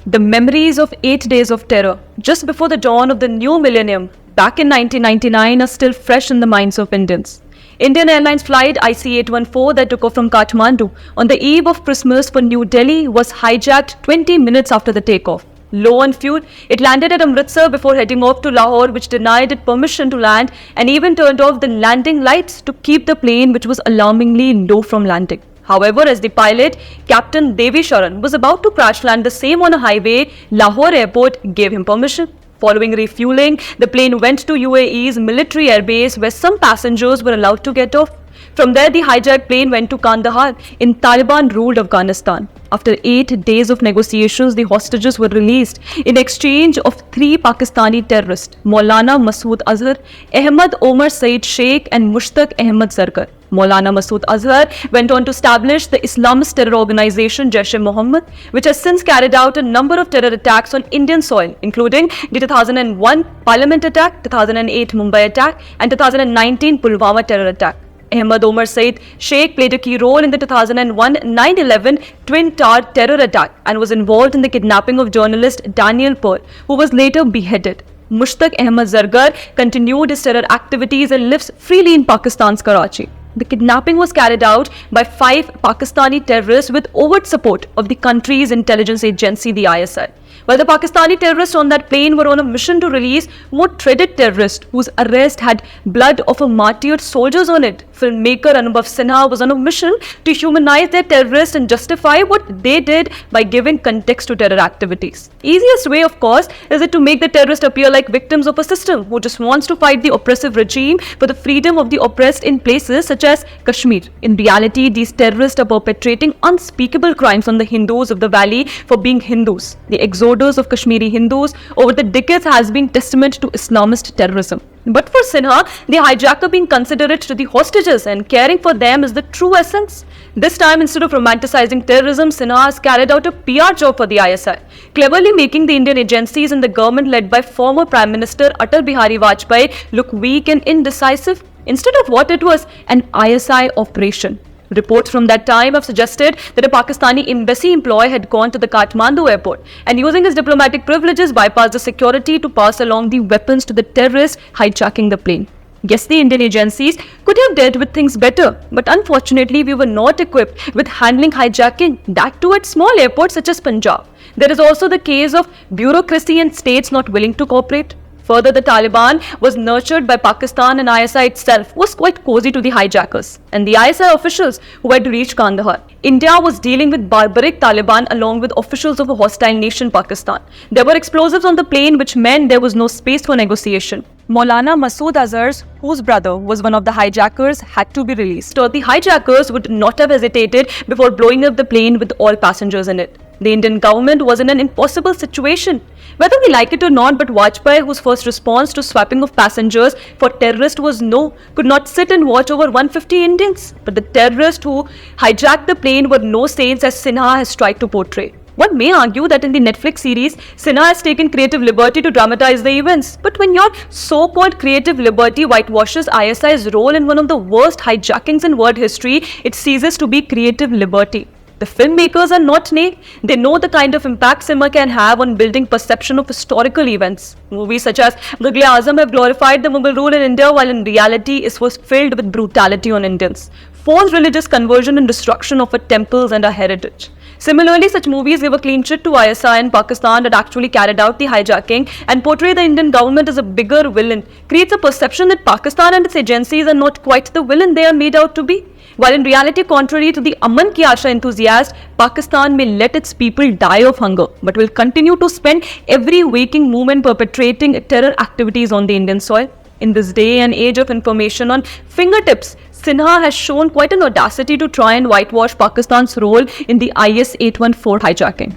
The memories of 8 days of terror, just before the dawn of the new millennium, back in 1999, are still fresh in the minds of Indians. Indian Airlines flight IC814 that took off from Kathmandu on the eve of Christmas for New Delhi was hijacked 20 minutes after the takeoff. Low on fuel, it landed at Amritsar before heading off to Lahore, which denied it permission to land and even turned off the landing lights to keep the plane, which was alarmingly low, from landing. However, as the pilot, Captain Devi Sharan, was about to crash land the same on a highway, Lahore airport gave him permission. Following refueling, the plane went to UAE's military airbase where some passengers were allowed to get off. From there, the hijacked plane went to Kandahar in Taliban-ruled Afghanistan. After 8 days of negotiations, the hostages were released in exchange of 3 Pakistani terrorists, Maulana Masood Azhar, Ahmad Omar Saeed Sheikh and Mushtaq Ahmad Zargar. Maulana Masood Azhar went on to establish the Islamist terror organization Jaish-e-Mohammed, which has since carried out a number of terror attacks on Indian soil, including the 2001 Parliament attack, 2008 Mumbai attack and 2019 Pulwama terror attack. Ahmad Omar Saeed Sheikh played a key role in the 2001 9/11 Twin Tower terror attack and was involved in the kidnapping of journalist Daniel Pearl, who was later beheaded. Mushtaq Ahmad Zargar continued his terror activities and lives freely in Pakistan's Karachi. The kidnapping was carried out by 5 Pakistani terrorists with overt support of the country's intelligence agency, the ISI. While the Pakistani terrorists on that plane were on a mission to release more dreaded terrorists whose arrest had blood of a martyred soldiers on it, filmmaker Anubhav Sinha was on a mission to humanize their terrorists and justify what they did by giving context to terror activities. Easiest way, of course, is it to make the terrorists appear like victims of a system who just wants to fight the oppressive regime for the freedom of the oppressed in places such as Kashmir. In reality, these terrorists are perpetrating unspeakable crimes on the Hindus of the valley for being Hindus. The exodus of Kashmiri Hindus over the decades has been testament to Islamist terrorism. But for Sinha, the hijacker being considerate to the hostages and caring for them is the true essence. This time, instead of romanticizing terrorism, Sinha has carried out a PR job for the ISI, cleverly making the Indian agencies and the government led by former Prime Minister Atal Bihari Vajpayee look weak and indecisive instead of what it was, an ISI operation. Reports from that time have suggested that a Pakistani embassy employee had gone to the Kathmandu airport and, using his diplomatic privileges, bypassed the security to pass along the weapons to the terrorists hijacking the plane. Yes, the Indian agencies could have dealt with things better, but unfortunately we were not equipped with handling hijacking, that too at small airports such as Punjab. There is also the case of bureaucracy and states not willing to cooperate. Further, the Taliban was nurtured by Pakistan, and ISI itself was quite cozy to the hijackers and the ISI officials who had reached Kandahar. India was dealing with barbaric Taliban along with officials of a hostile nation, Pakistan. There were explosives on the plane, which meant there was no space for negotiation. Maulana Masood Azhar, whose brother was one of the hijackers, had to be released. So the hijackers would not have hesitated before blowing up the plane with all passengers in it. The Indian government was in an impossible situation. Whether we like it or not, but Vajpayee, whose first response to swapping of passengers for terrorists was no, could not sit and watch over 150 Indians. But the terrorists who hijacked the plane were no saints, as Sinha has tried to portray. One may argue that in the Netflix series, Sinha has taken creative liberty to dramatize the events. But when your so-called creative liberty whitewashes ISI's role in one of the worst hijackings in world history, it ceases to be creative liberty. The filmmakers are not naive. They know the kind of impact cinema can have on building perception of historical events. Movies such as Mughal-e-Azam have glorified the Mughal rule in India, while in reality it was filled with brutality on Indians, forced religious conversion and destruction of our temples and our heritage. Similarly, such movies give a clean sheet to ISI and Pakistan that actually carried out the hijacking and portray the Indian government as a bigger villain, creates a perception that Pakistan and its agencies are not quite the villain they are made out to be. While in reality, contrary to the Aman Ki Asha enthusiast, Pakistan may let its people die of hunger, but will continue to spend every waking moment perpetrating terror activities on the Indian soil. In this day and age of information on fingertips, Sinha has shown quite an audacity to try and whitewash Pakistan's role in the IS-814 hijacking.